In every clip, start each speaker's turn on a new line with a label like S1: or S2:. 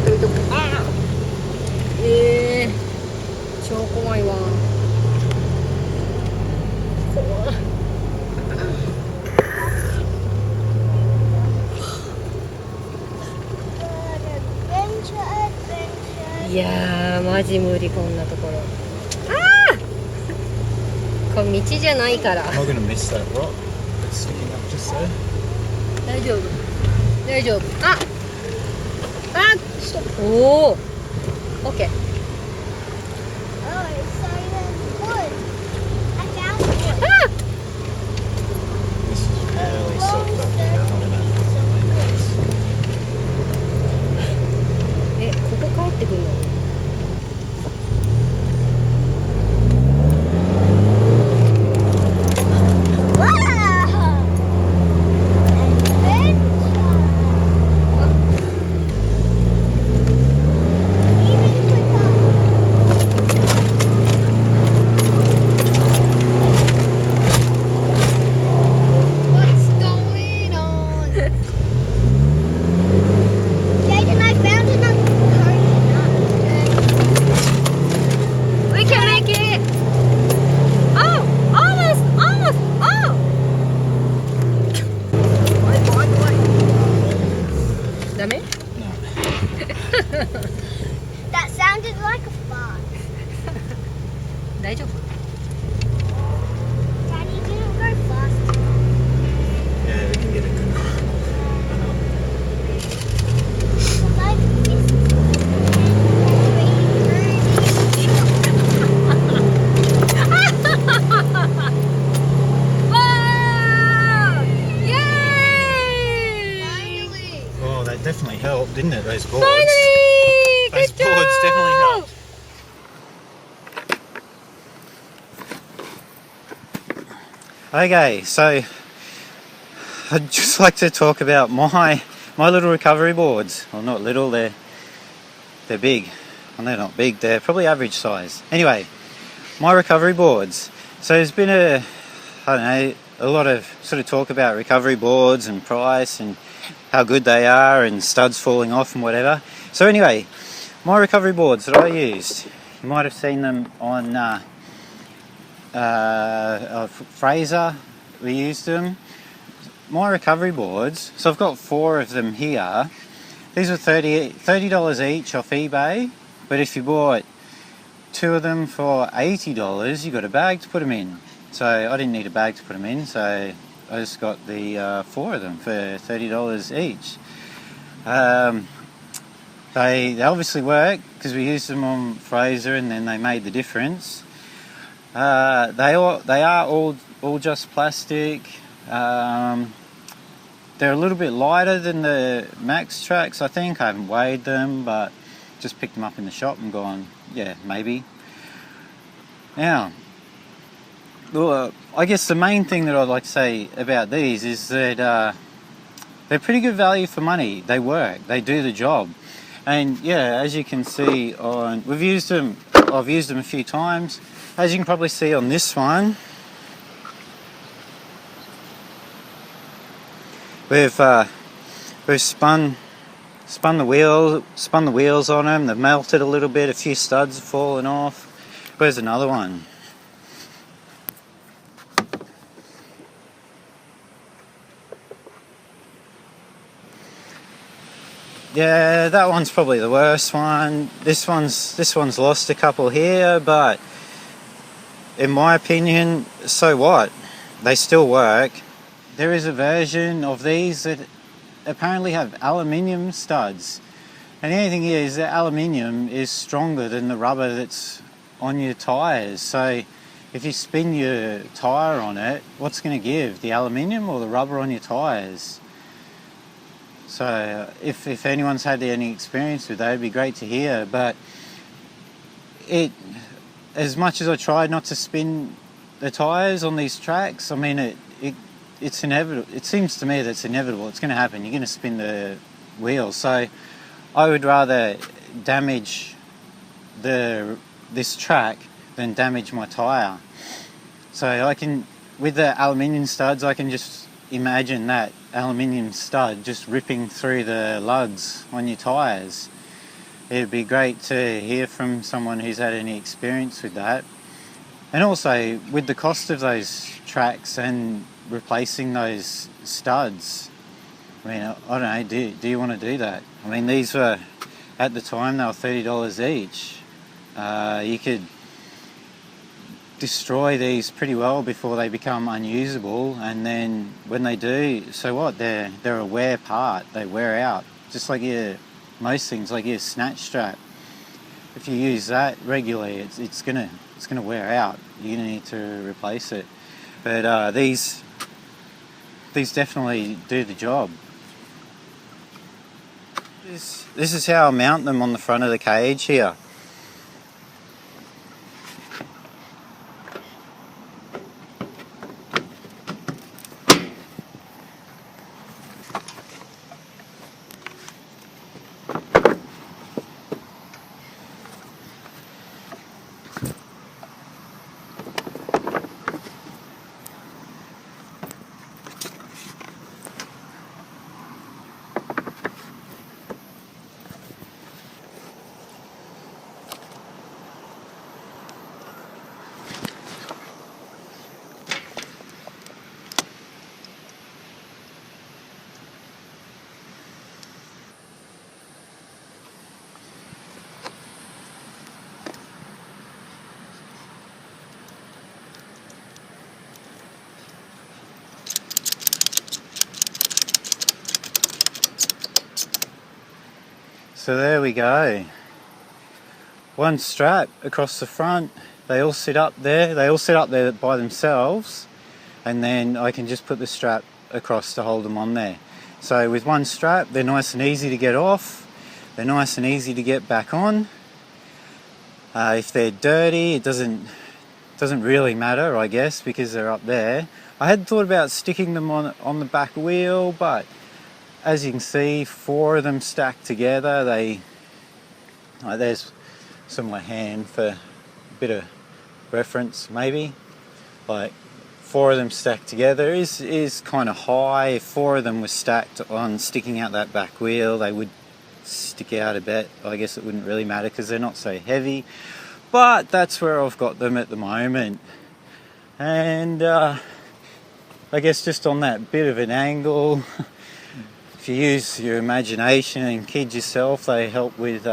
S1: っと置いとく。ああ、超怖いわ。怖い。いやー、マジ無理、こんなところ。ああ、これ道じゃないから。
S2: I'm not gonna miss that rock that's sticking up just there.
S1: 大丈夫、大丈夫。ああ、おお、オッケー。
S2: This is really soft up here, not enough.
S1: ここ帰ってくるの。ダメ？
S3: That sounded like a fart.
S1: 大丈夫？
S3: Daddy didn't go fast.
S2: Yeah, we can get a good one.
S3: Like this.
S1: Wow! Yay!
S3: Finally.
S2: Oh, that definitely helped, didn't it? Those boards.
S1: Finally!
S2: Those
S1: Good
S2: boards
S1: job!
S2: definitely helped. Okay, so I'd just like to talk about my little recovery boards. Well, not little, they're big. Well, they're not big, they're probably average size. Anyway, my recovery boards. So there's been a lot of sort of talk about recovery boards and price and how good they are and studs falling off and whatever. So anyway, my recovery boards that I used, you might have seen them on Fraser. We used them. My recovery boards, so I've got 4 of them here. These were $30 each off eBay, but if you bought 2 of them for $80, you got a bag to put them in. So I didn't need a bag to put them in, so I just got the 4 of them for $30 each. They obviously work because we used them on Fraser and then they made the difference. They are all just plastic. They're a little bit lighter than the Max Tracks, I think. I haven't weighed them, but just picked them up in the shop and gone, yeah, maybe. Now, well, I guess the main thing that I'd like to say about these is that they're pretty good value for money. They work. They do the job. And yeah, as you can see I've used them a few times. As you can probably see on this one, we've spun the wheels on them. They've melted a little bit. A few studs have fallen off. Where's another one? Yeah, that one's probably the worst one. This one's lost a couple here, but in my opinion, so what? They still work. There is a version of these that apparently have aluminium studs. And the only thing is that aluminium is stronger than the rubber that's on your tyres. So if you spin your tyre on it, what's going to give? The aluminium or the rubber on your tyres? So if anyone's had any experience with that, it'd be great to hear. But as much as I tried not to spin the tyres on these tracks, I mean, it's inevitable. It seems to me that it's inevitable. It's going to happen. You're going to spin the wheels. So I would rather damage this track than damage my tyre. So I can, with the aluminium studs, I can just imagine that aluminium stud just ripping through the lugs on your tyres. it'd be great to hear from someone who's had any experience with that. And also, with the cost of those tracks and replacing those studs, I mean, I don't know, do you want to do that? I mean, these were, at the time, they were $30 each. You could destroy these pretty well before they become unusable, and then when they do, so what? They're a wear part. They wear out, just like most things, like your snatch strap. If you use that regularly, it's gonna wear out. You're gonna need to replace it. But these definitely do the job. This is how I mount them on the front of the cage here. So there we go. One strap across the front. They all sit up there. They all sit up there by themselves, and then I can just put the strap across to hold them on there. So with one strap, they're nice and easy to get off. They're nice and easy to get back on. If they're dirty, it doesn't really matter, I guess, because they're up there. I had thought about sticking them on the back wheel, but as you can see, 4 of them stacked together. There's some of my hand for a bit of reference, maybe. Like 4 of them stacked together is kind of high. If 4 of them were stacked on sticking out that back wheel, they would stick out a bit. I guess it wouldn't really matter because they're not so heavy. But that's where I've got them at the moment. And I guess just on that bit of an angle, if you use your imagination and kid yourself, they help with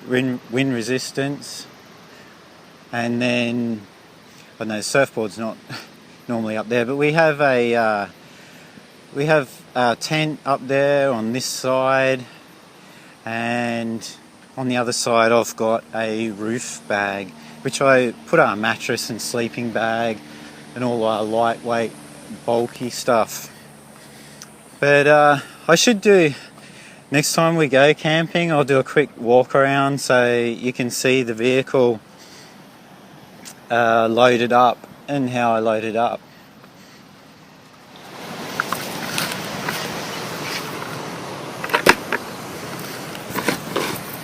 S2: wind resistance. And then, I know surfboard's not normally up there, but we have a tent up there on this side, and on the other side I've got a roof bag, which I put our mattress and sleeping bag and all our lightweight, bulky stuff. But I should do, next time we go camping, I'll do a quick walk around so you can see the vehicle loaded up and how I load it up.